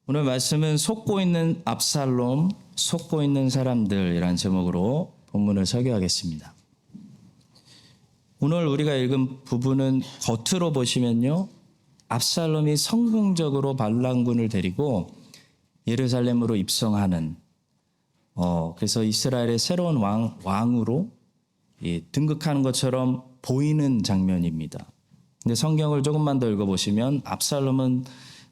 오늘 말씀은 속고 있는 압살롬, 속고 있는 사람들이라는 제목으로 본문을 설교하겠습니다. 오늘 우리가 읽은 부분은 겉으로 보시면요, 압살롬이 성공적으로 반란군을 데리고 예루살렘으로 입성하는, 그래서 이스라엘의 새로운 왕으로 등극하는 것처럼 보이는 장면입니다. 근데 성경을 조금만 더 읽어보시면 압살롬은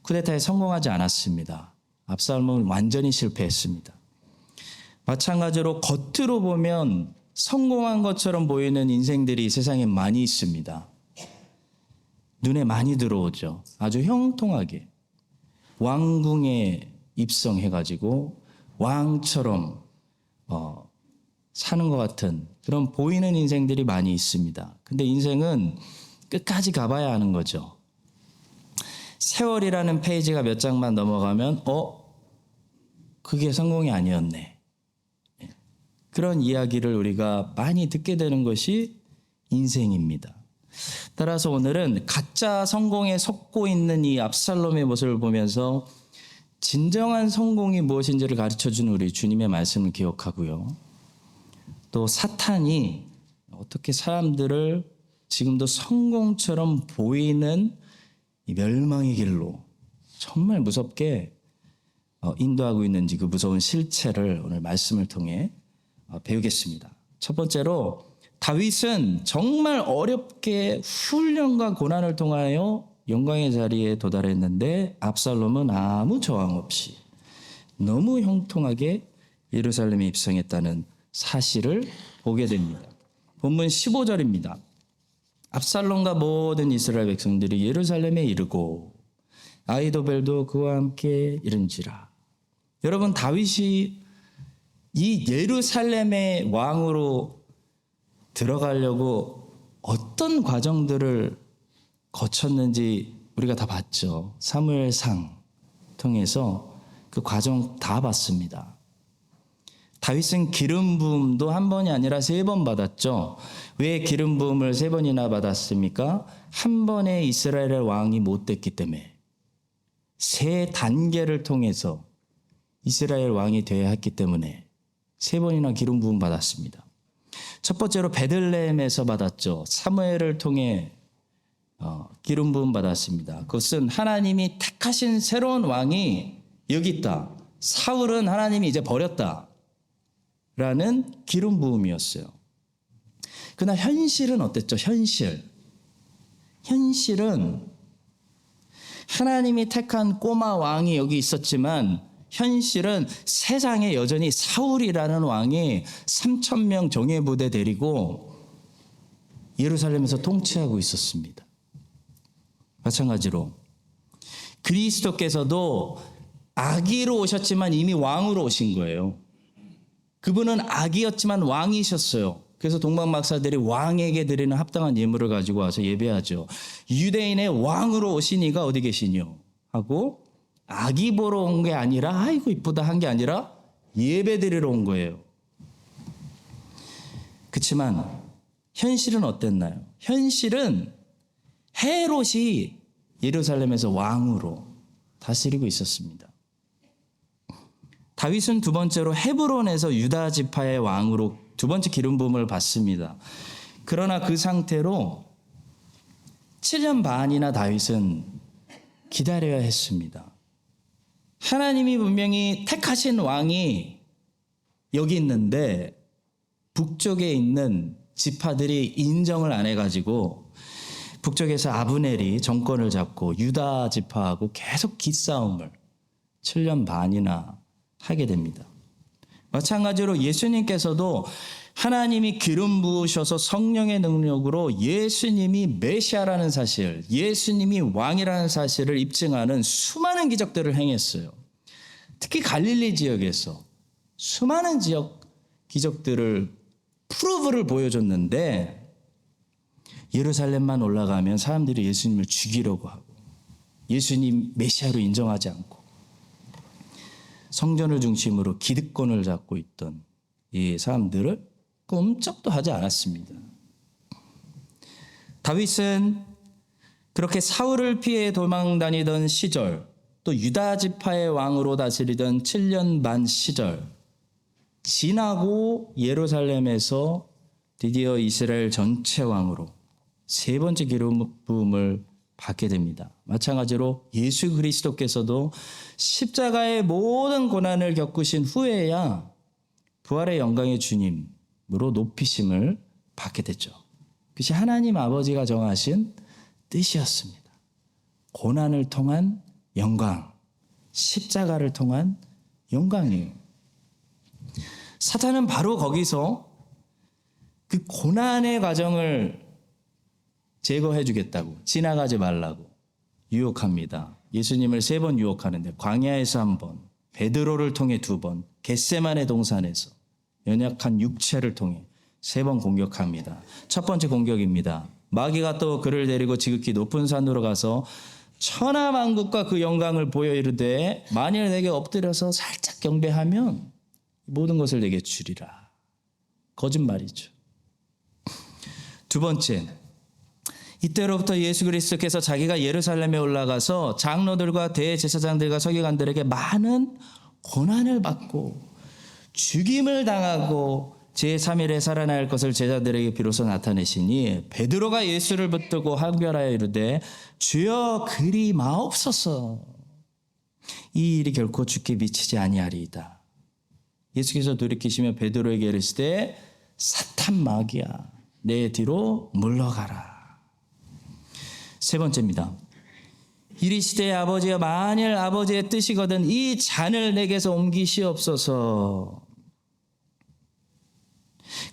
쿠데타에 성공하지 않았습니다. 압살롬은 완전히 실패했습니다. 마찬가지로 겉으로 보면 성공한 것처럼 보이는 인생들이 세상에 많이 있습니다. 눈에 많이 들어오죠. 아주 형통하게 왕궁에 입성해가지고 왕처럼 사는 것 같은 그런 보이는 인생들이 많이 있습니다. 근데 인생은 끝까지 가봐야 하는 거죠. 세월이라는 페이지가 몇 장만 넘어가면 그게 성공이 아니었네. 그런 이야기를 우리가 많이 듣게 되는 것이 인생입니다. 따라서 오늘은 가짜 성공에 속고 있는 이 압살롬의 모습을 보면서 진정한 성공이 무엇인지를 가르쳐주는 우리 주님의 말씀을 기억하고요. 또 사탄이 어떻게 사람들을 지금도 성공처럼 보이는 이 멸망의 길로 정말 무섭게 인도하고 있는지 그 무서운 실체를 오늘 말씀을 통해 배우겠습니다. 첫 번째로 다윗은 정말 어렵게 훈련과 고난을 통하여 영광의 자리에 도달했는데 압살롬은 아무 저항 없이 너무 형통하게 예루살렘에 입성했다는 사실을 보게 됩니다. 본문 15절입니다. 압살롬과 모든 이스라엘 백성들이 예루살렘에 이르고 아히도벨도 그와 함께 이른지라. 여러분, 다윗이 이 예루살렘의 왕으로 들어가려고 어떤 과정들을 거쳤는지 우리가 다 봤죠. 사무엘상 통해서 그 과정 다 봤습니다. 다윗은 기름 부음도 한 번이 아니라 3번 받았죠. 왜 기름 부음을 3번이나 받았습니까? 한 번에 이스라엘의 왕이 못 됐기 때문에 3단계를 통해서 이스라엘 왕이 되어야 했기 때문에 3번이나 기름 부음 받았습니다. 첫 번째로 베들레헴에서 받았죠. 사무엘을 통해 기름 부음 받았습니다. 그것은 하나님이 택하신 새로운 왕이 여기 있다. 사울은 하나님이 이제 버렸다. 라는 기름 부음이었어요. 그러나 현실은 어땠죠? 현실은 하나님이 택한 꼬마 왕이 여기 있었지만 현실은 세상에 여전히 사울이라는 왕이 3,000명 정예부대 데리고 예루살렘에서 통치하고 있었습니다. 마찬가지로 그리스도께서도 아기로 오셨지만 이미 왕으로 오신 거예요. 그분은 아기였지만 왕이셨어요. 그래서 동방박사들이 왕에게 드리는 합당한 예물을 가지고 와서 예배하죠. 유대인의 왕으로 오신 이가 어디 계시뇨? 하고 아기 보러 온 게 아니라 아이고 이쁘다 한 게 아니라 예배 드리러 온 거예요. 그렇지만 현실은 어땠나요? 현실은 헤롯이 예루살렘에서 왕으로 다스리고 있었습니다. 다윗은 두 번째로 헤브론에서 유다 지파의 왕으로 두 번째 기름 부음을 받습니다. 그러나 그 상태로 7년 반이나 다윗은 기다려야 했습니다. 하나님이 분명히 택하신 왕이 여기 있는데 북쪽에 있는 지파들이 인정을 안 해가지고 북쪽에서 아브넬이 정권을 잡고 유다 지파하고 계속 기싸움을 7년 반이나 하게 됩니다. 마찬가지로 예수님께서도 하나님이 기름 부으셔서 성령의 능력으로 예수님이 메시아라는 사실, 예수님이 왕이라는 사실을 입증하는 수많은 기적들을 행했어요. 특히 갈릴리 지역에서 수많은 기적들을 프루브를 보여줬는데 예루살렘만 올라가면 사람들이 예수님을 죽이려고 하고 예수님 메시아로 인정하지 않고 성전을 중심으로 기득권을 잡고 있던 이 사람들을 꼼짝도 하지 않았습니다. 다윗은 그렇게 사울을 피해 도망다니던 시절 또 유다 지파의 왕으로 다스리던 7년 반 시절 지나고 예루살렘에서 드디어 이스라엘 전체 왕으로 세 번째 기름 부음을 받게 됩니다. 마찬가지로 예수 그리스도께서도 십자가의 모든 고난을 겪으신 후에야 부활의 영광의 주님으로 높이심을 받게 됐죠. 그것이 하나님 아버지가 정하신 뜻이었습니다. 고난을 통한 영광, 십자가를 통한 영광이에요. 사탄은 바로 거기서 그 고난의 과정을 제거해 주겠다고, 지나가지 말라고 유혹합니다. 예수님을 3번 유혹하는데 광야에서 1번, 베드로를 통해 2번, 겟세마네 동산에서 연약한 육체를 통해 3번 공격합니다. 첫 번째 공격입니다. 마귀가 또 그를 데리고 지극히 높은 산으로 가서 천하만국과 그 영광을 보여 이르되 만일 내게 엎드려서 살짝 경배하면 모든 것을 내게 주리라. 거짓말이죠. 두 번째, 이때로부터 예수 그리스도께서 자기가 예루살렘에 올라가서 장로들과 대제사장들과 서기관들에게 많은 고난을 받고 죽임을 당하고 제3일에 살아날 것을 제자들에게 비로소 나타내시니 베드로가 예수를 붙들고 항변하여 이르되 주여 그리 마옵소서. 이 일이 결코 죽게 미치지 아니하리이다. 예수께서 돌이키시며 베드로에게 이르시되 사탄 마귀야 내 뒤로 물러가라. 세 번째입니다. 이르시되 아버지여 만일 아버지의 뜻이거든 이 잔을 내게서 옮기시옵소서.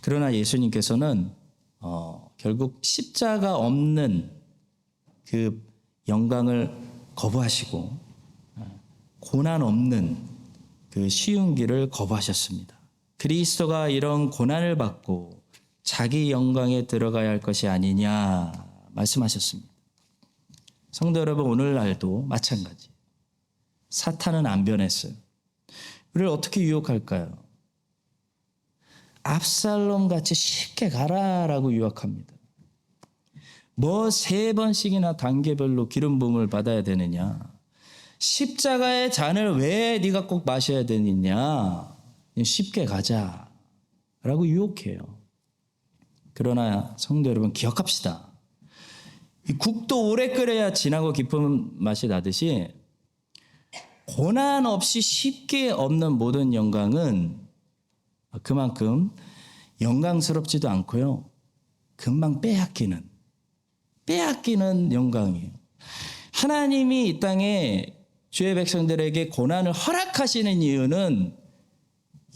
그러나 예수님께서는 결국 십자가 없는 그 영광을 거부하시고 고난 없는 그 쉬운 길을 거부하셨습니다. 그리스도가 이런 고난을 받고 자기 영광에 들어가야 할 것이 아니냐 말씀하셨습니다. 성도 여러분, 오늘날도 마찬가지. 사탄은 안 변했어요. 우리를 어떻게 유혹할까요? 압살롬 같이 쉽게 가라라고 유혹합니다. 뭐 3번씩이나 단계별로 기름 부음을 받아야 되느냐? 십자가의 잔을 왜 네가 꼭 마셔야 되느냐? 쉽게 가자라고 유혹해요. 그러나 성도 여러분, 기억합시다. 이 국도 오래 끓여야 진하고 깊은 맛이 나듯이 고난 없이 쉽게 얻는 모든 영광은 그만큼 영광스럽지도 않고요. 금방 빼앗기는 영광이에요. 하나님이 이 땅에 주의 백성들에게 고난을 허락하시는 이유는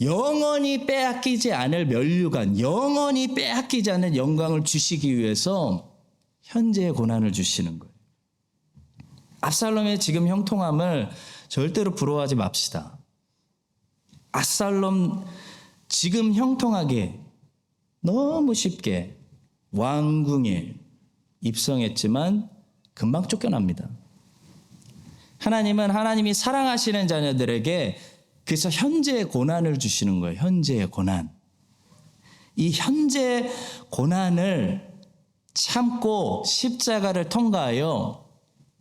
영원히 빼앗기지 않을 면류관, 영원히 빼앗기지 않는 영광을 주시기 위해서 현재의 고난을 주시는 거예요. 압살롬의 지금 형통함을 절대로 부러워하지 맙시다. 압살롬 지금 형통하게 너무 쉽게 왕궁에 입성했지만 금방 쫓겨납니다. 하나님은 하나님이 사랑하시는 자녀들에게 그래서 현재의 고난을 주시는 거예요. 현재의 고난. 이 현재 고난을 참고 십자가를 통과하여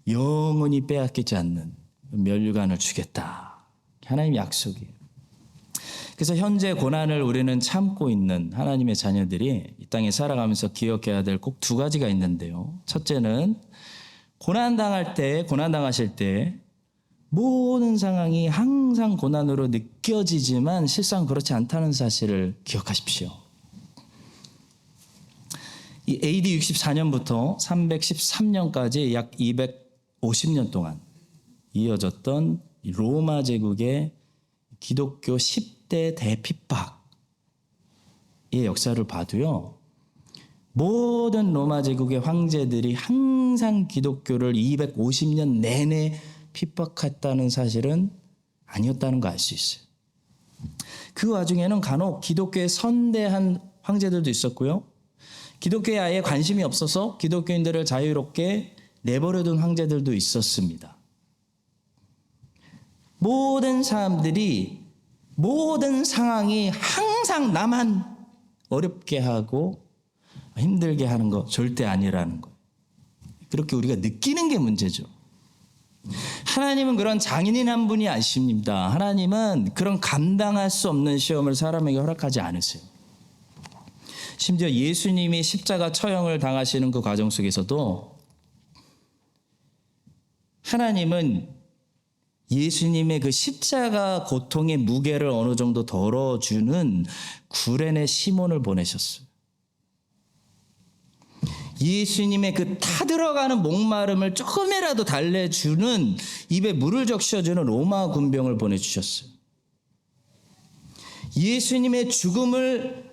영원히 빼앗기지 않는 면류관을 주겠다. 하나님의 약속이에요. 그래서 현재 고난을 우리는 참고 있는 하나님의 자녀들이 이 땅에 살아가면서 기억해야 될 꼭 2가지가 있는데요. 첫째는 고난당하실 때 모든 상황이 항상 고난으로 느껴지지만 실상 그렇지 않다는 사실을 기억하십시오. 이 AD 64년부터 313년까지 약 250년 동안 이어졌던 로마 제국의 기독교 10대 대핍박의 역사를 봐도요. 모든 로마 제국의 황제들이 항상 기독교를 250년 내내 핍박했다는 사실은 아니었다는 거 알 수 있어요. 그 와중에는 간혹 기독교에 선대한 황제들도 있었고요. 기독교에 아예 관심이 없어서 기독교인들을 자유롭게 내버려둔 황제들도 있었습니다. 모든 사람들이 모든 상황이 항상 나만 어렵게 하고 힘들게 하는 거 절대 아니라는 거예요. 그렇게 우리가 느끼는 게 문제죠. 하나님은 그런 장인인 분이 아십니다. 하나님은 그런 감당할 수 없는 시험을 사람에게 허락하지 않으세요. 심지어 예수님이 십자가 처형을 당하시는 그 과정 속에서도 하나님은 예수님의 그 십자가 고통의 무게를 어느 정도 덜어주는 구레네 시몬을 보내셨어요. 예수님의 그 타들어가는 목마름을 조금이라도 달래주는, 입에 물을 적셔주는 로마 군병을 보내주셨어요. 예수님의 죽음을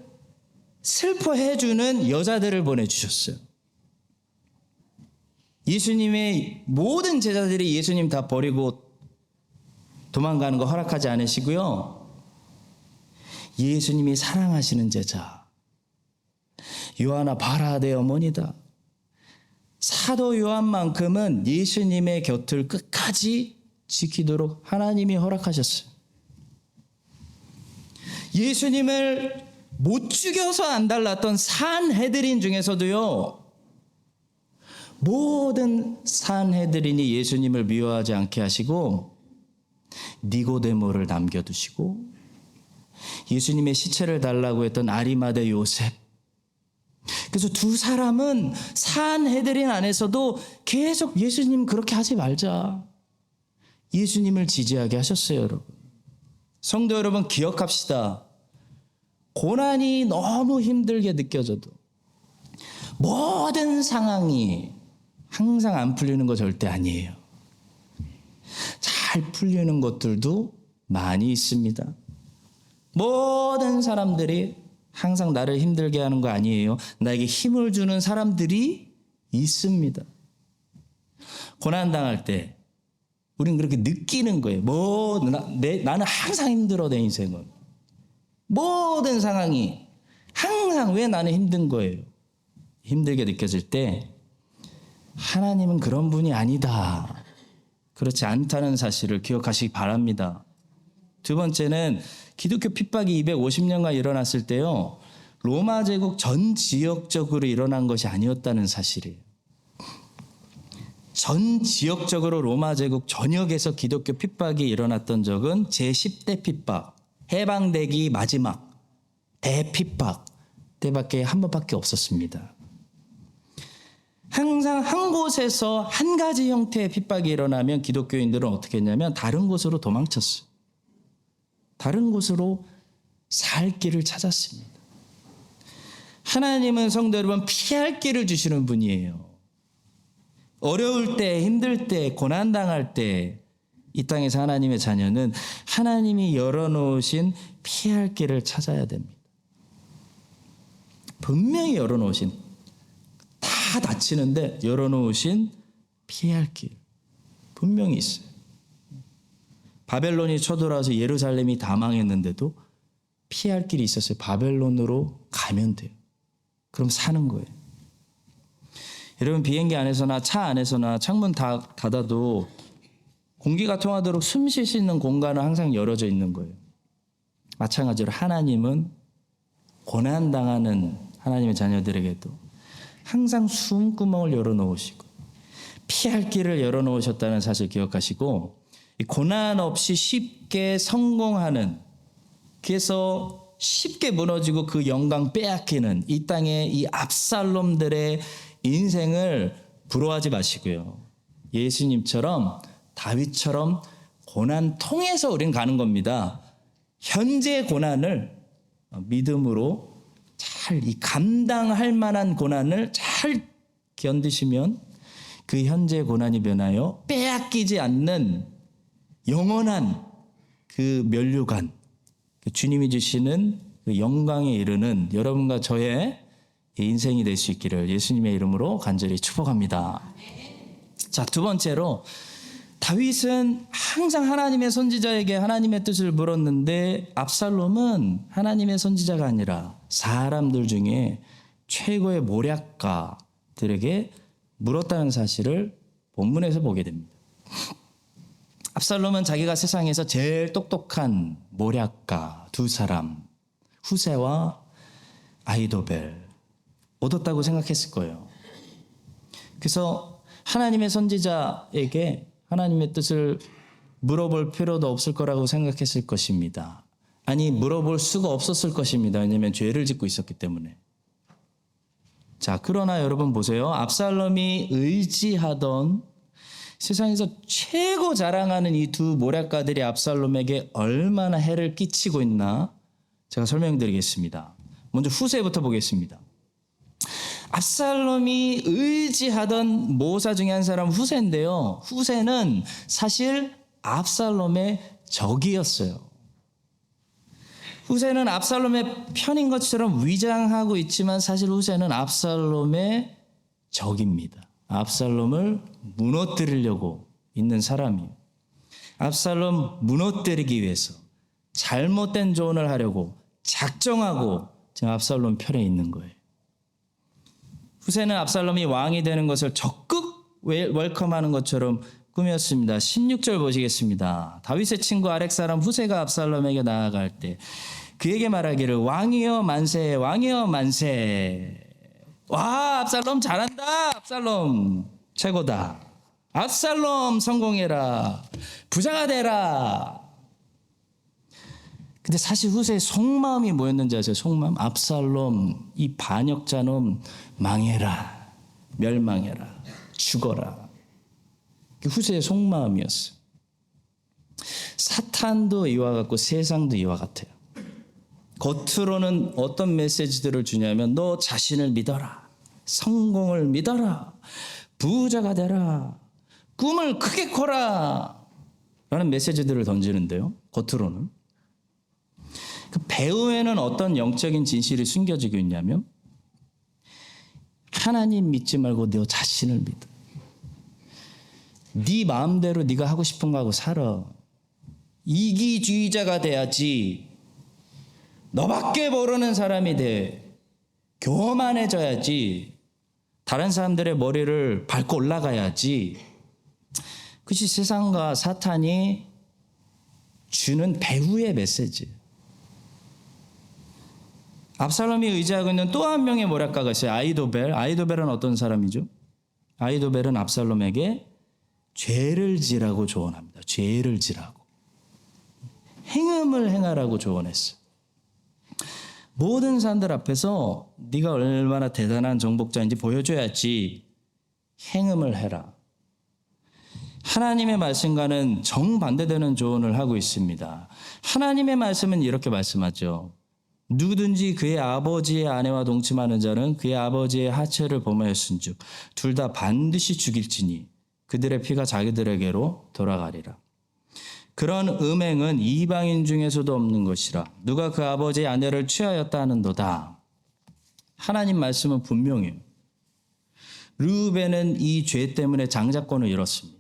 슬퍼해주는 여자들을 보내주셨어요. 예수님의 모든 제자들이 예수님 다 버리고 도망가는 거 허락하지 않으시고요. 예수님이 사랑하시는 제자, 요한아 봐라 내 어머니다. 사도 요한만큼은 예수님의 곁을 끝까지 지키도록 하나님이 허락하셨어요. 예수님을 못 죽여서 안달났던 산헤드린 중에서도요, 모든 산헤드린이 예수님을 미워하지 않게 하시고 니고데모를 남겨두시고, 예수님의 시체를 달라고 했던 아리마대 요셉, 그래서 두 사람은 산헤드린 안에서도 계속 예수님 그렇게 하지 말자, 예수님을 지지하게 하셨어요. 여러분, 성도 여러분, 기억합시다. 고난이 너무 힘들게 느껴져도 모든 상황이 항상 안 풀리는 거 절대 아니에요. 잘 풀리는 것들도 많이 있습니다. 모든 사람들이 항상 나를 힘들게 하는 거 아니에요. 나에게 힘을 주는 사람들이 있습니다. 고난당할 때 우린 그렇게 느끼는 거예요. 나는 항상 힘들어, 내 인생은. 모든 상황이 항상 왜 나는 힘든 거예요. 힘들게 느껴질 때 하나님은 그런 분이 아니다, 그렇지 않다는 사실을 기억하시기 바랍니다. 두 번째는 기독교 핍박이 250년간 일어났을 때요, 로마 제국 전 지역적으로 일어난 것이 아니었다는 사실이에요. 전 지역적으로 로마 제국 전역에서 기독교 핍박이 일어났던 적은 제10대 핍박, 해방되기 마지막 대핍박 때밖에 한 번밖에 없었습니다. 항상 한 곳에서 한 가지 형태의 핍박이 일어나면 기독교인들은 어떻게 했냐면 다른 곳으로 도망쳤어요. 다른 곳으로 살 길을 찾았습니다. 하나님은 성도 여러분, 피할 길을 주시는 분이에요. 어려울 때, 힘들 때, 고난당할 때 이 땅에서 하나님의 자녀는 하나님이 열어놓으신 피할 길을 찾아야 됩니다. 분명히 열어놓으신, 다 다치는데 열어놓으신 피할 길 분명히 있어요. 바벨론이 쳐들어와서 예루살렘이 다 망했는데도 피할 길이 있었어요. 바벨론으로 가면 돼요. 그럼 사는 거예요. 여러분, 비행기 안에서나 차 안에서나 창문 다 닫아도 공기가 통하도록 숨 쉴 수 있는 공간은 항상 열어져 있는 거예요. 마찬가지로 하나님은 고난당하는 하나님의 자녀들에게도 항상 숨구멍을 열어놓으시고 피할 길을 열어놓으셨다는 사실 기억하시고, 고난 없이 쉽게 성공하는, 그래서 쉽게 무너지고 그 영광 빼앗기는 이 땅의 이 압살롬들의 인생을 부러워하지 마시고요. 예수님처럼, 다윗처럼 고난 통해서 우리는 가는 겁니다. 현재 고난을 믿음으로 잘, 이 감당할 만한 고난을 잘 견디시면 그 현재 고난이 변하여 빼앗기지 않는 영원한 그 면류관, 그 주님이 주시는 그 영광에 이르는 여러분과 저의 인생이 될 수 있기를 예수님의 이름으로 간절히 축복합니다. 자, 두 번째로, 다윗은 항상 하나님의 선지자에게 하나님의 뜻을 물었는데 압살롬은 하나님의 선지자가 아니라 사람들 중에 최고의 모략가들에게 물었다는 사실을 본문에서 보게 됩니다. 압살롬은 자기가 세상에서 제일 똑똑한 모략가 두 사람, 후세와 아히도벨 얻었다고 생각했을 거예요. 그래서 하나님의 선지자에게 하나님의 뜻을 물어볼 필요도 없을 거라고 생각했을 것입니다. 아니, 물어볼 수가 없었을 것입니다. 왜냐하면 죄를 짓고 있었기 때문에. 자, 그러나 여러분 보세요. 압살롬이 의지하던 세상에서 최고 자랑하는 이 두 모략가들이 압살롬에게 얼마나 해를 끼치고 있나 제가 설명드리겠습니다. 먼저 후세부터 보겠습니다. 압살롬이 의지하던 모사 중에 한 사람 후세인데요. 후세는 사실 압살롬의 적이었어요. 후세는 압살롬의 편인 것처럼 위장하고 있지만 사실 후세는 압살롬의 적입니다. 압살롬을 무너뜨리려고 있는 사람이에요. 압살롬 무너뜨리기 위해서 잘못된 조언을 하려고 작정하고 지금 압살롬 편에 있는 거예요. 후세는 압살롬이 왕이 되는 것을 적극 웰컴하는 것처럼 꾸몄습니다. 16절 보시겠습니다. 다윗의 친구 아렉 사람 후세가 압살롬에게 나아갈 때 그에게 말하기를 왕이여 만세, 왕이여 만세. 와, 압살롬 잘한다. 압살롬 최고다. 압살롬 성공해라. 부자가 되라. 근데 사실 후세의 속마음이 뭐였는지 아세요? 속마음. 압살롬 이 반역자놈 망해라. 멸망해라. 죽어라. 후세의 속마음이었어요. 사탄도 이와 같고 세상도 이와 같아요. 겉으로는 어떤 메시지들을 주냐면 너 자신을 믿어라. 성공을 믿어라. 부자가 되라. 꿈을 크게 꿔라. 라는 메시지들을 던지는데요. 겉으로는. 그 배후에는 어떤 영적인 진실이 숨겨지고 있냐면 하나님 믿지 말고 너 자신을 믿어. 네 마음대로 네가 하고 싶은 거 하고 살아. 이기주의자가 돼야지. 너밖에 모르는 사람이 돼. 교만해져야지. 다른 사람들의 머리를 밟고 올라가야지. 그것이 세상과 사탄이 주는 배후의 메시지. 압살롬이 의지하고 있는 또 한 명의 모략가가 있어요. 아히도벨. 아히도벨은 어떤 사람이죠? 아히도벨은 압살롬에게 죄를 지라고 조언합니다. 죄를 지라고. 행음을 행하라고 조언했어요. 모든 사람들 앞에서 네가 얼마나 대단한 정복자인지 보여줘야지. 행음을 해라. 하나님의 말씀과는 정반대되는 조언을 하고 있습니다. 하나님의 말씀은 이렇게 말씀하죠. 누구든지 그의 아버지의 아내와 동침하는 자는 그의 아버지의 하체를 범하였은즉 둘 다 반드시 죽일지니 그들의 피가 자기들에게로 돌아가리라. 그런 음행은 이방인 중에서도 없는 것이라. 누가 그 아버지의 아내를 취하였다 하는도다. 하나님 말씀은 분명해요. 르우벤은 이 죄 때문에 장자권을 잃었습니다.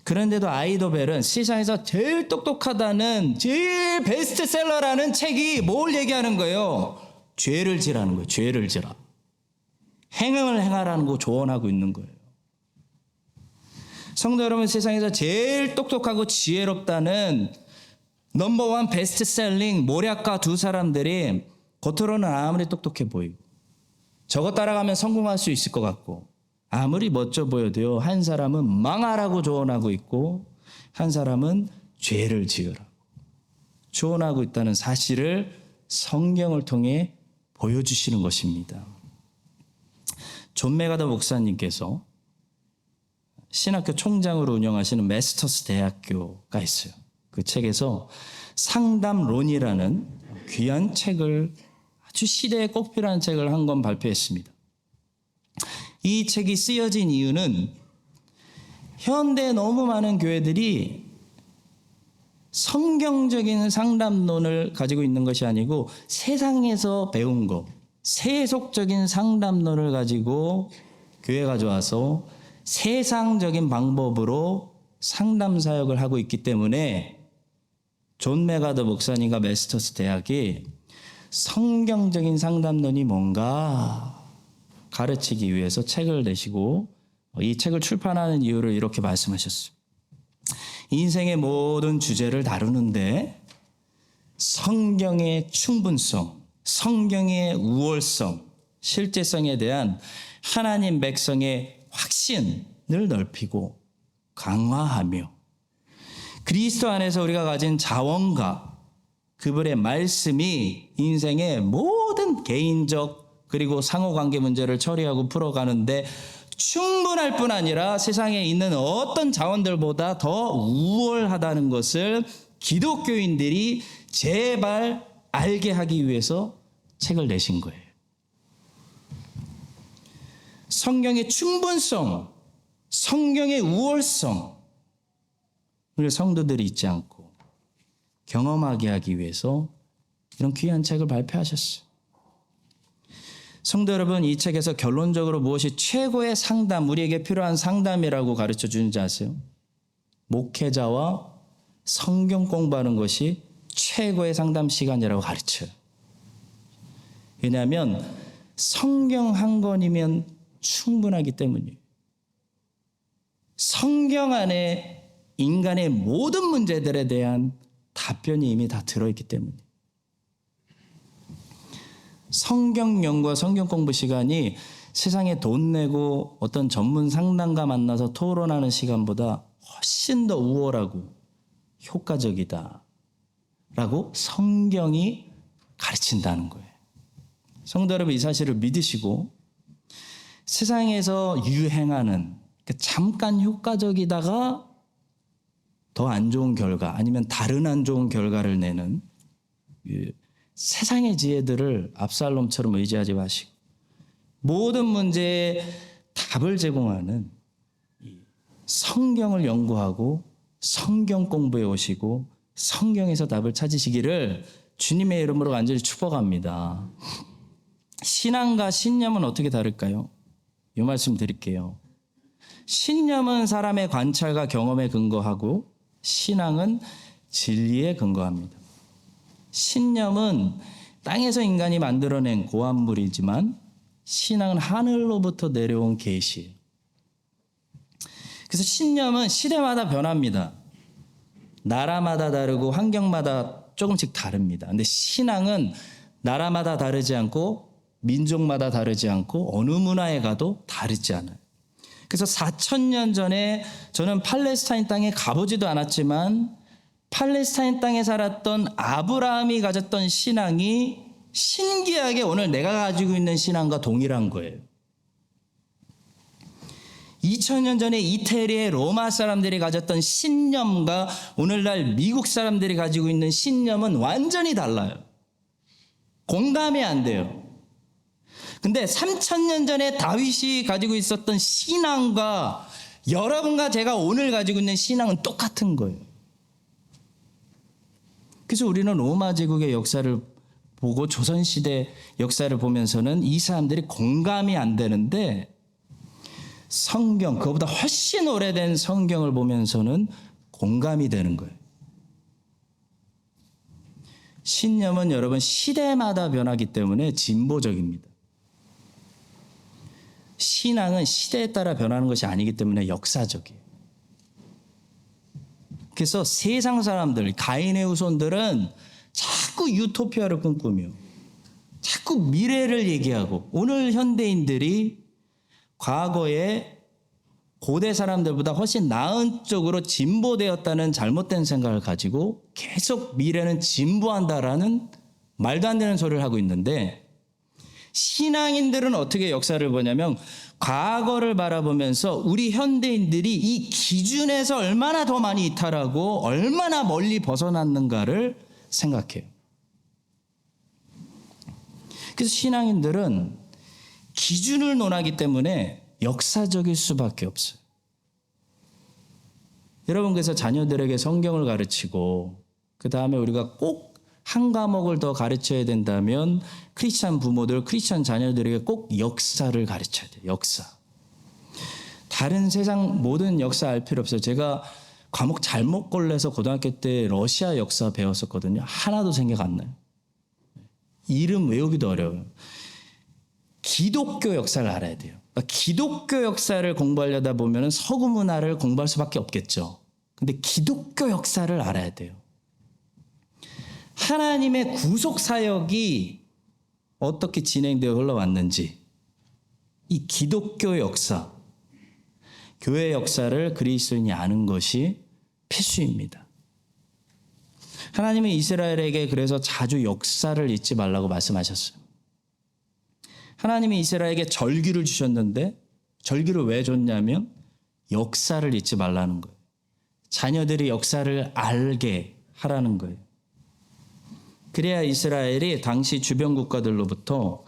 그런데도 아히도벨은 세상에서 제일 똑똑하다는 제일 베스트셀러라는 책이 뭘 얘기하는 거예요? 죄를 지라는 거예요. 죄를 지라. 행음을 행하라는 거 조언하고 있는 거예요. 성도 여러분, 세상에서 제일 똑똑하고 지혜롭다는 넘버원 베스트셀링 모략가 두 사람들이 겉으로는 아무리 똑똑해 보이고 저거 따라가면 성공할 수 있을 것 같고 아무리 멋져 보여도요, 한 사람은 망하라고 조언하고 있고 한 사람은 죄를 지으라고 조언하고 있다는 사실을 성경을 통해 보여주시는 것입니다. 존 메가더 목사님께서 신학교 총장으로 운영하시는 메스터스 대학교가 있어요. 그 책에서 상담론이라는 귀한 책을, 아주 시대에 꼭 필요한 책을 한 권 발표했습니다. 이 책이 쓰여진 이유는 현대 너무 많은 교회들이 성경적인 상담론을 가지고 있는 것이 아니고 세상에서 배운 거, 세속적인 상담론을 가지고 교회 가져와서 세상적인 방법으로 상담 사역을 하고 있기 때문에 존 메가더 목사님과 메스터스 대학이 성경적인 상담론이 뭔가 가르치기 위해서 책을 내시고 이 책을 출판하는 이유를 이렇게 말씀하셨어요. 인생의 모든 주제를 다루는데 성경의 충분성, 성경의 우월성, 실제성에 대한 하나님 백성의 확신을 넓히고 강화하며 그리스도 안에서 우리가 가진 자원과 그분의 말씀이 인생의 모든 개인적 그리고 상호관계 문제를 처리하고 풀어가는데 충분할 뿐 아니라 세상에 있는 어떤 자원들보다 더 우월하다는 것을 기독교인들이 제발 알게 하기 위해서 책을 내신 거예요. 성경의 충분성, 성경의 우월성, 우리 성도들이 잊지 않고 경험하게 하기 위해서 이런 귀한 책을 발표하셨어요. 성도 여러분, 이 책에서 결론적으로 무엇이 최고의 상담, 우리에게 필요한 상담이라고 가르쳐 주는지 아세요? 목회자와 성경 공부하는 것이 최고의 상담 시간이라고 가르쳐요. 왜냐하면 성경 한 권이면 충분하기 때문이에요. 성경 안에 인간의 모든 문제들에 대한 답변이 이미 다 들어있기 때문이에요. 성경연구와 성경 공부 시간이 세상에 돈 내고 어떤 전문 상담가 만나서 토론하는 시간보다 훨씬 더 우월하고 효과적이다 라고 성경이 가르친다는 거예요. 성도 여러분, 이 사실을 믿으시고 세상에서 유행하는 잠깐 효과적이다가 더 안 좋은 결과 아니면 다른 안 좋은 결과를 내는 세상의 지혜들을 압살롬처럼 의지하지 마시고 모든 문제에 답을 제공하는 성경을 연구하고 성경 공부해 오시고 성경에서 답을 찾으시기를 주님의 이름으로 간절히 축복합니다. 신앙과 신념은 어떻게 다를까요? 이 말씀 드릴게요. 신념은 사람의 관찰과 경험에 근거하고 신앙은 진리에 근거합니다. 신념은 땅에서 인간이 만들어낸 고안물이지만 신앙은 하늘로부터 내려온 계시예요. 그래서 신념은 시대마다 변합니다. 나라마다 다르고 환경마다 조금씩 다릅니다. 근데 신앙은 나라마다 다르지 않고 민족마다 다르지 않고 어느 문화에 가도 다르지 않아요. 그래서 4,000년 전에 저는 팔레스타인 땅에 가보지도 않았지만 팔레스타인 땅에 살았던 아브라함이 가졌던 신앙이 신기하게 오늘 내가 가지고 있는 신앙과 동일한 거예요. 2000년 전에 이태리의 로마 사람들이 가졌던 신념과 오늘날 미국 사람들이 가지고 있는 신념은 완전히 달라요. 공감이 안 돼요. 근데 3000년 전에 다윗이 가지고 있었던 신앙과 여러분과 제가 오늘 가지고 있는 신앙은 똑같은 거예요. 그래서 우리는 로마 제국의 역사를 보고 조선시대 역사를 보면서는 이 사람들이 공감이 안 되는데 성경, 그거보다 훨씬 오래된 성경을 보면서는 공감이 되는 거예요. 신념은 여러분 시대마다 변하기 때문에 진보적입니다. 신앙은 시대에 따라 변하는 것이 아니기 때문에 역사적이에요. 그래서 세상 사람들, 가인의 후손들은 자꾸 유토피아를 꿈꾸며 자꾸 미래를 얘기하고 오늘 현대인들이 과거에 고대 사람들보다 훨씬 나은 쪽으로 진보되었다는 잘못된 생각을 가지고 계속 미래는 진보한다라는 말도 안 되는 소리를 하고 있는데 신앙인들은 어떻게 역사를 보냐면 과거를 바라보면서 우리 현대인들이 이 기준에서 얼마나 더 많이 이탈하고 얼마나 멀리 벗어났는가를 생각해요. 그래서 신앙인들은 기준을 논하기 때문에 역사적일 수밖에 없어요. 여러분, 그래서 자녀들에게 성경을 가르치고 그 다음에 우리가 꼭 한 과목을 더 가르쳐야 된다면 크리스찬 부모들, 크리스찬 자녀들에게 꼭 역사를 가르쳐야 돼요. 역사. 다른 세상 모든 역사 알 필요 없어요. 제가 과목 잘못 골라서 고등학교 때 러시아 역사 배웠었거든요. 하나도 생각 안 나요. 이름 외우기도 어려워요. 기독교 역사를 알아야 돼요. 그러니까 기독교 역사를 공부하려다 보면 서구 문화를 공부할 수밖에 없겠죠. 근데 기독교 역사를 알아야 돼요. 하나님의 구속 사역이 어떻게 진행되어 흘러왔는지, 이 기독교 역사, 교회 역사를 그리스도인이 아는 것이 필수입니다. 하나님은 이스라엘에게 그래서 자주 역사를 잊지 말라고 말씀하셨어요. 하나님이 이스라엘에게 절기를 주셨는데 절기를 왜 줬냐면 역사를 잊지 말라는 거예요. 자녀들이 역사를 알게 하라는 거예요. 그래야 이스라엘이 당시 주변 국가들로부터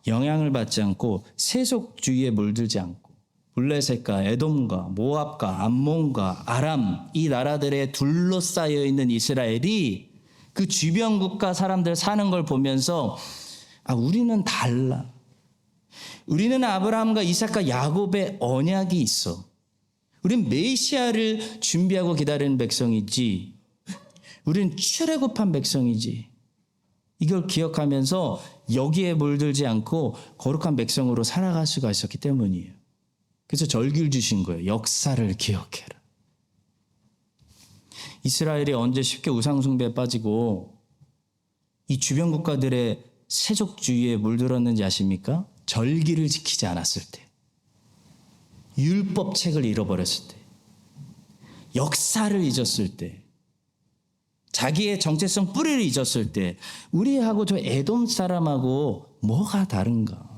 영향을 받지 않고 세속주의에 물들지 않고 블레셋과 에돔과 모압과 암몬과 아람 이 나라들에 둘러싸여 있는 이스라엘이 그 주변 국가 사람들 사는 걸 보면서 우리는 달라. 우리는 아브라함과 이삭과 야곱의 언약이 있어. 우린 메시아를 준비하고 기다리는 백성이지. 우리는 출애굽한 백성이지. 이걸 기억하면서 여기에 물들지 않고 거룩한 백성으로 살아갈 수가 있었기 때문이에요. 그래서 절기를 주신 거예요. 역사를 기억해라. 이스라엘이 언제 쉽게 우상숭배에 빠지고 이 주변 국가들의 세속주의에 물들었는지 아십니까? 절기를 지키지 않았을 때, 율법책을 잃어버렸을 때, 역사를 잊었을 때, 자기의 정체성 뿌리를 잊었을 때 우리하고 저 에돔 사람하고 뭐가 다른가?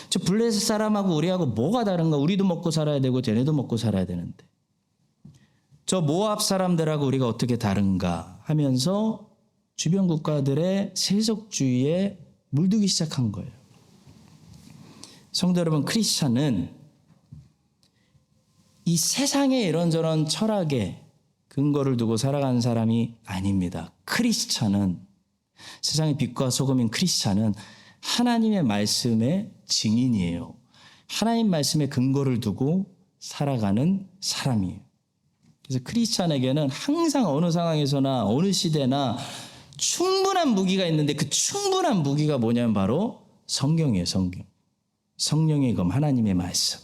저 블레셋 사람하고 우리하고 뭐가 다른가? 우리도 먹고 살아야 되고 쟤네도 먹고 살아야 되는데 저 모압 사람들하고 우리가 어떻게 다른가 하면서 주변 국가들의 세속주의에 물들기 시작한 거예요. 성도 여러분, 크리스찬은 이 세상의 이런저런 철학에 근거를 두고 살아가는 사람이 아닙니다. 크리스찬은, 세상의 빛과 소금인 크리스찬은 하나님의 말씀의 증인이에요. 하나님 말씀의 근거를 두고 살아가는 사람이에요. 그래서 크리스찬에게는 항상 어느 상황에서나 어느 시대나 충분한 무기가 있는데 그 충분한 무기가 뭐냐면 바로 성경이에요. 성경. 성령의 검, 하나님의 말씀.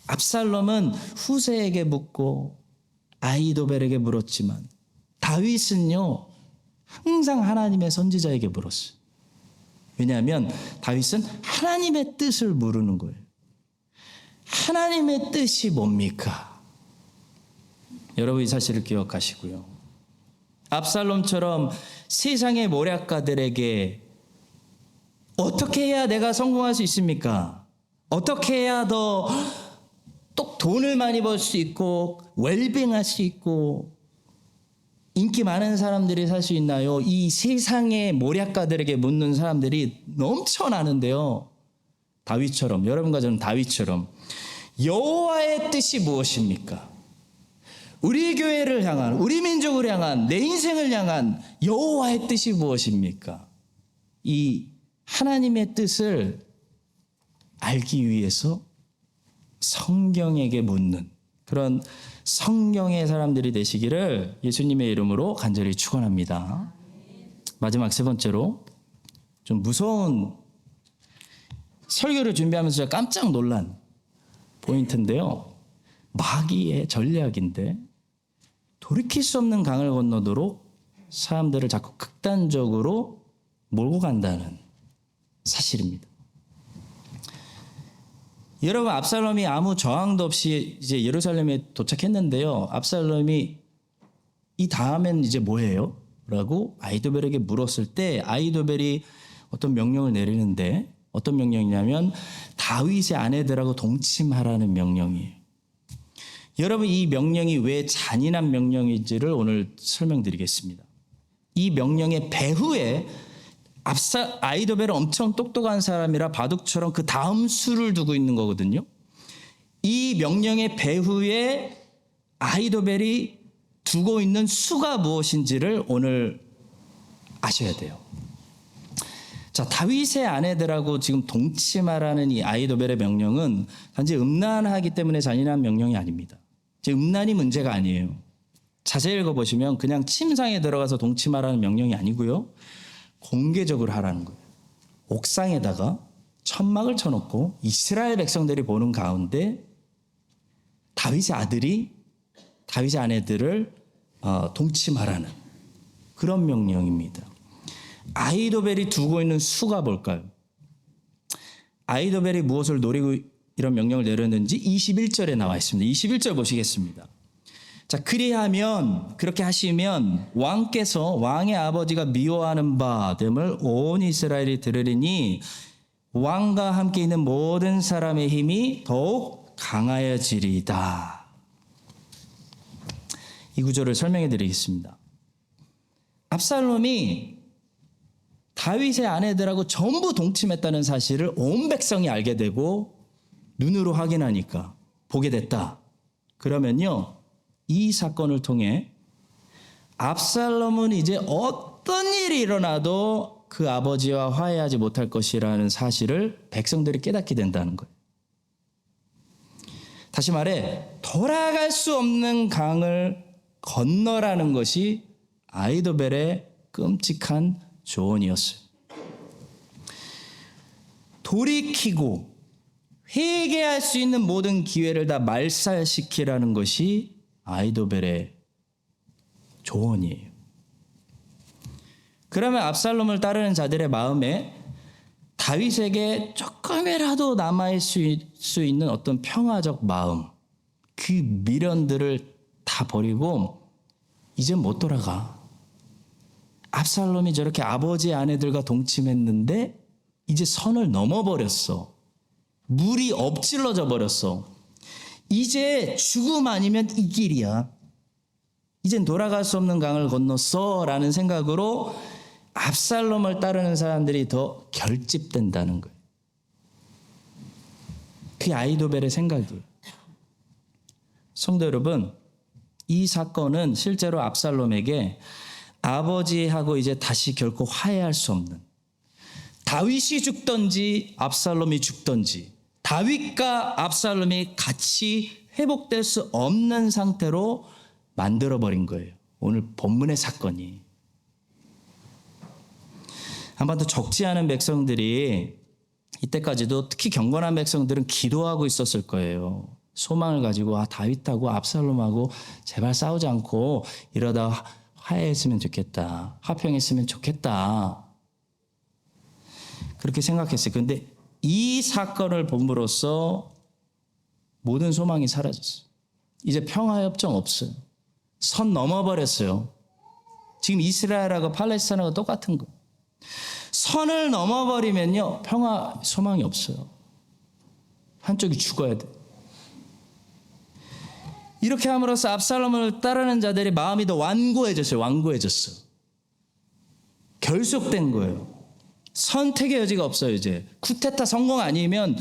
압살롬은 후세에게 묻고 아히도벨에게 물었지만 다윗은요 항상 하나님의 선지자에게 물었어요. 왜냐하면 다윗은 하나님의 뜻을 물으는 거예요. 하나님의 뜻이 뭡니까? 여러분 이 사실을 기억하시고요. 압살롬처럼 세상의 모략가들에게 어떻게 해야 내가 성공할 수 있습니까? 어떻게 해야 더 또 돈을 많이 벌 수 있고 웰빙할 수 있고 인기 많은 사람들이 살 수 있나요? 이 세상의 모략가들에게 묻는 사람들이 넘쳐나는데요. 다윗처럼, 여러분과 저는 다윗처럼 여호와의 뜻이 무엇입니까? 우리 교회를 향한, 우리 민족을 향한, 내 인생을 향한 여호와의 뜻이 무엇입니까? 이 하나님의 뜻을 알기 위해서 성경에게 묻는 그런 성경의 사람들이 되시기를 예수님의 이름으로 간절히 축원합니다. 마지막 세 번째로 좀 무서운 설교를 준비하면서 제가 깜짝 놀란 포인트인데요. 마귀의 전략인데 돌이킬 수 없는 강을 건너도록 사람들을 자꾸 극단적으로 몰고 간다는 사실입니다. 여러분, 압살롬이 아무 저항도 없이 이제 예루살렘에 도착했는데요. 압살롬이 이 다음엔 이제 뭐예요? 라고 아히도벨에게 물었을 때 아히도벨이 어떤 명령을 내리는데 어떤 명령이냐면 다윗의 아내들하고 동침하라는 명령이에요. 여러분, 이 명령이 왜 잔인한 명령인지를 오늘 설명드리겠습니다. 이 명령의 배후에 아히도벨은 엄청 똑똑한 사람이라 바둑처럼 그 다음 수를 두고 있는 거거든요. 이 명령의 배후에 아히도벨이 두고 있는 수가 무엇인지를 오늘 아셔야 돼요. 자, 다윗의 아내들하고 지금 동침하라는 이 아히도벨의 명령은 단지 음란하기 때문에 잔인한 명령이 아닙니다. 음란이 문제가 아니에요. 자세히 읽어보시면 그냥 침상에 들어가서 동침하라는 명령이 아니고요. 공개적으로 하라는 거예요. 옥상에다가 천막을 쳐놓고 이스라엘 백성들이 보는 가운데 다윗의 아들이 다윗의 아내들을 동침하라는 그런 명령입니다. 아히도벨이 두고 있는 수가 뭘까요? 아이도벨이 무엇을 노리고 이런 명령을 내렸는지 21절에 나와 있습니다. 21절 보시겠습니다. 자, 그리하면 그렇게 하시면 왕께서 왕의 아버지가 미워하는 바 됨을 온 이스라엘이 들으리니 왕과 함께 있는 모든 사람의 힘이 더욱 강하여지리이다. 이 구절을 설명해 드리겠습니다. 압살롬이 다윗의 아내들하고 전부 동침했다는 사실을 온 백성이 알게 되고 눈으로 확인하니까 보게 됐다. 그러면요, 이 사건을 통해 압살롬은 이제 어떤 일이 일어나도 그 아버지와 화해하지 못할 것이라는 사실을 백성들이 깨닫게 된다는 거예요. 다시 말해 돌아갈 수 없는 강을 건너라는 것이 아이도벨의 끔찍한 조언이었어요. 돌이키고 회개할 수 있는 모든 기회를 다 말살시키라는 것이 아이도벨의 조언이에요. 그러면 압살롬을 따르는 자들의 마음에 다윗에게 조금이라도 남아있을 수 있는 어떤 평화적 마음, 그 미련들을 다 버리고 이제 못 돌아가. 압살롬이 저렇게 아버지의 아내들과 동침했는데 이제 선을 넘어버렸어. 물이 엎질러져 버렸어. 이제 죽음 아니면 이 길이야. 이젠 돌아갈 수 없는 강을 건넜어 라는 생각으로 압살롬을 따르는 사람들이 더 결집된다는 거예요. 그게 아이도벨의 생각이에요. 성도 여러분, 이 사건은 실제로 압살롬에게 아버지하고 이제 다시 결코 화해할 수 없는, 다윗이 죽든지 압살롬이 죽든지 다윗과 압살롬이 같이 회복될 수 없는 상태로 만들어버린 거예요. 오늘 본문의 사건이. 한반도 적지 않은 백성들이 이때까지도 특히 경건한 백성들은 기도하고 있었을 거예요. 소망을 가지고 다윗하고 압살롬하고 제발 싸우지 않고 이러다 화해했으면 좋겠다. 화평했으면 좋겠다. 그렇게 생각했어요. 그런데 이 사건을 봄으로써 모든 소망이 사라졌어요. 이제 평화협정 없어요. 선 넘어버렸어요. 지금 이스라엘하고 팔레스타인하고 똑같은 거. 선을 넘어버리면요, 평화 소망이 없어요. 한쪽이 죽어야 돼. 이렇게 함으로써 압살롬을 따르는 자들이 마음이 더 완고해졌어요. 완고해졌어. 결속된 거예요. 선택의 여지가 없어요. 이제 쿠데타 성공 아니면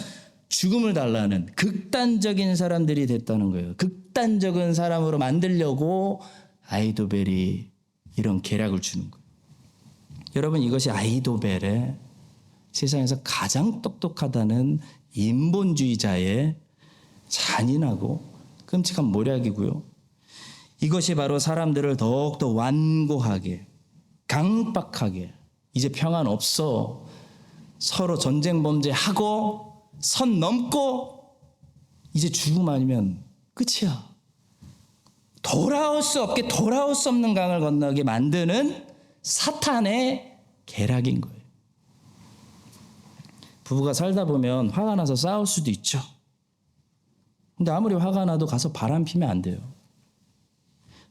죽음을 달라는 극단적인 사람들이 됐다는 거예요. 극단적인 사람으로 만들려고 아이도벨이 이런 계략을 주는 거예요. 여러분, 이것이 아이도벨의 세상에서 가장 똑똑하다는 인본주의자의 잔인하고 끔찍한 모략이고요. 이것이 바로 사람들을 더욱더 완고하게, 강박하게, 이제 평안 없어, 서로 전쟁 범죄하고 선 넘고 이제 죽음 아니면 끝이야, 돌아올 수 없게, 돌아올 수 없는 강을 건너게 만드는 사탄의 계략인 거예요. 부부가 살다 보면 화가 나서 싸울 수도 있죠. 근데 아무리 화가 나도 가서 바람 피면 안 돼요.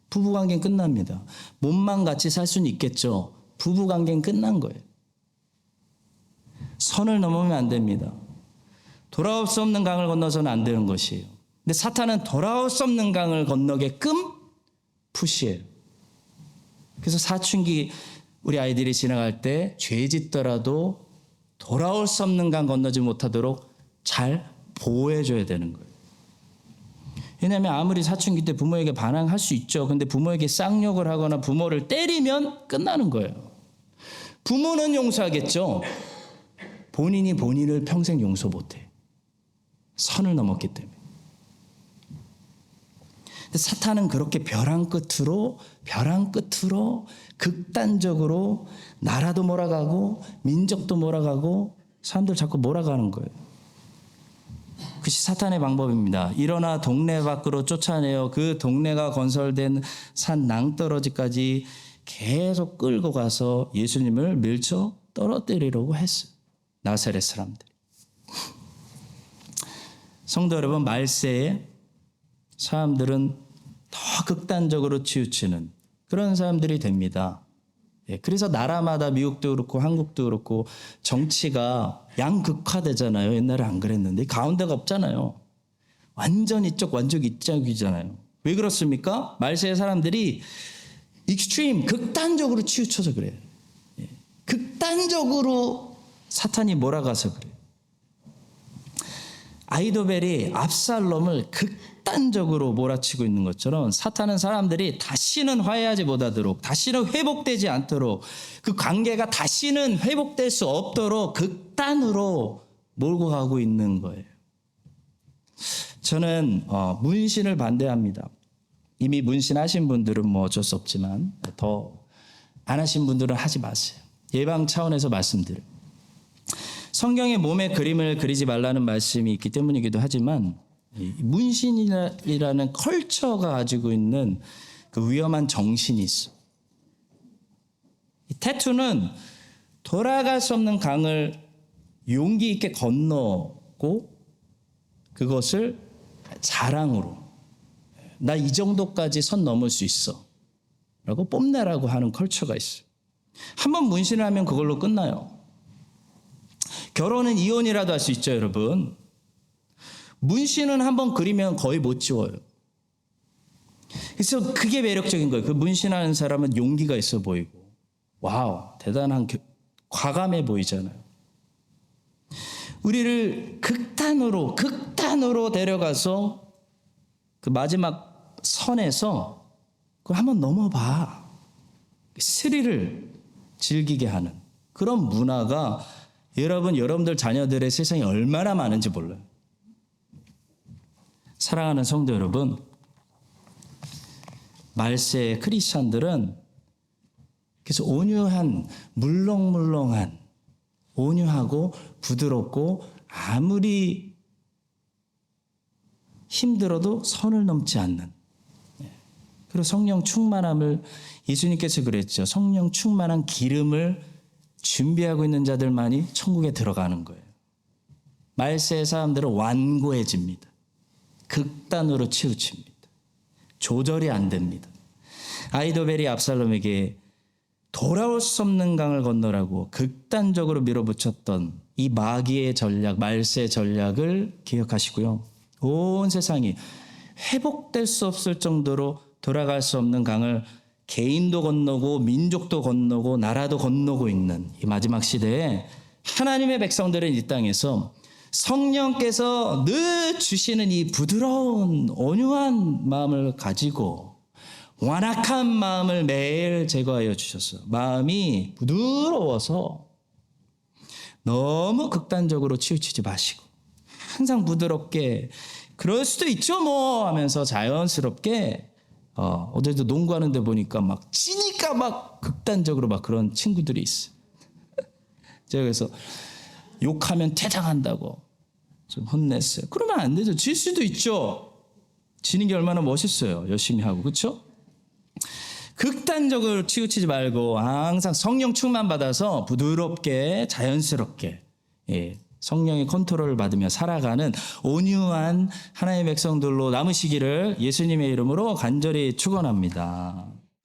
부부관계는 끝납니다. 몸만 같이 살 수는 있겠죠. 부부관계는 끝난 거예요. 선을 넘으면 안 됩니다. 돌아올 수 없는 강을 건너서는 안 되는 것이에요. 근데 사탄은 돌아올 수 없는 강을 건너게끔 푸시해요. 그래서 사춘기 우리 아이들이 지나갈 때 죄 짓더라도 돌아올 수 없는 강 건너지 못하도록 잘 보호해줘야 되는 거예요. 왜냐하면 아무리 사춘기 때 부모에게 반항할 수 있죠. 근데 부모에게 쌍욕을 하거나 부모를 때리면 끝나는 거예요. 부모는 용서하겠죠. 본인이 본인을 평생 용서 못해. 선을 넘었기 때문에. 근데 사탄은 그렇게 벼랑 끝으로 극단적으로 나라도 몰아가고 민족도 몰아가고 사람들 자꾸 몰아가는 거예요. 그것이 사탄의 방법입니다. 일어나 동네 밖으로 쫓아내어 그 동네가 건설된 산 낭떠러지까지 계속 끌고 가서 예수님을 밀쳐 떨어뜨리려고 했어요. 나사렛 사람들. 성도 여러분, 말세에 사람들은 더 극단적으로 치우치는 그런 사람들이 됩니다. 그래서 나라마다 미국도 그렇고 한국도 그렇고 정치가 양극화되잖아요. 옛날에 안 그랬는데 가운데가 없잖아요. 완전 이쪽 완전 이쪽이잖아요. 왜 그렇습니까? 말세의 사람들이 익스트림 극단적으로 치우쳐서 그래요. 극단적으로 사탄이 몰아가서 그래요. 아히도벨이 압살롬을 극단적으로 몰아치고 있는 것처럼 사탄은 사람들이 다시는 화해하지 못하도록, 다시는 회복되지 않도록, 그 관계가 다시는 회복될 수 없도록 극단으로 몰고 가고 있는 거예요. 저는 문신을 반대합니다. 이미 문신하신 분들은 뭐 어쩔 수 없지만 더 안 하신 분들은 하지 마세요. 예방 차원에서 말씀드려요. 성경에 몸에 그림을 그리지 말라는 말씀이 있기 때문이기도 하지만 문신이라는 컬처가 가지고 있는 그 위험한 정신이 있어. 이 태투는 돌아갈 수 없는 강을 용기 있게 건너고 그것을 자랑으로 나 이 정도까지 선 넘을 수 있어 라고 뽐내라고 하는 컬처가 있어요. 한번 문신을 하면 그걸로 끝나요. 결혼은 이혼이라도 할 수 있죠, 여러분. 문신은 한번 그리면 거의 못 지워요. 그래서 그게 매력적인 거예요. 그 문신하는 사람은 용기가 있어 보이고 와우, 대단한 과감해 보이잖아요. 우리를 극단으로 데려가서 그 마지막 선에서 그걸 한번 넘어봐. 스릴을 즐기게 하는 그런 문화가 여러분들 자녀들의 세상에 얼마나 많은지 몰라요. 사랑하는 성도 여러분, 말세의 크리스찬들은 그래서 온유한, 물렁물렁한, 온유하고 부드럽고 아무리 힘들어도 선을 넘지 않는, 그리고 성령 충만함을 예수님께서 그랬죠. 성령 충만한 기름을 준비하고 있는 자들만이 천국에 들어가는 거예요. 말세의 사람들은 완고해집니다. 극단으로 치우칩니다. 조절이 안 됩니다. 아히도벨이 압살롬에게 돌아올 수 없는 강을 건너라고 극단적으로 밀어붙였던 이 마귀의 전략, 말세의 전략을 기억하시고요. 온 세상이 회복될 수 없을 정도로 돌아갈 수 없는 강을 개인도 건너고 민족도 건너고 나라도 건너고 있는 이 마지막 시대에 하나님의 백성들은 이 땅에서 성령께서 늘 주시는 이 부드러운 온유한 마음을 가지고 완악한 마음을 매일 제거하여 주셨어요. 마음이 부드러워서 너무 극단적으로 치우치지 마시고 항상 부드럽게 그럴 수도 있죠 뭐 하면서 자연스럽게 어제도 농구하는데 보니까 막 찌니까 막 극단적으로 막 그런 친구들이 있어요. 제가 그래서 욕하면 퇴장한다고 좀 혼냈어요. 그러면 안 되죠. 질 수도 있죠. 지는 게 얼마나 멋있어요. 열심히 하고. 그렇죠? 극단적으로 치우치지 말고 항상 성령 충만 받아서 부드럽게 자연스럽게 성령의 컨트롤을 받으며 살아가는 온유한 하나님의 백성들로 남으시기를 예수님의 이름으로 간절히 축원합니다.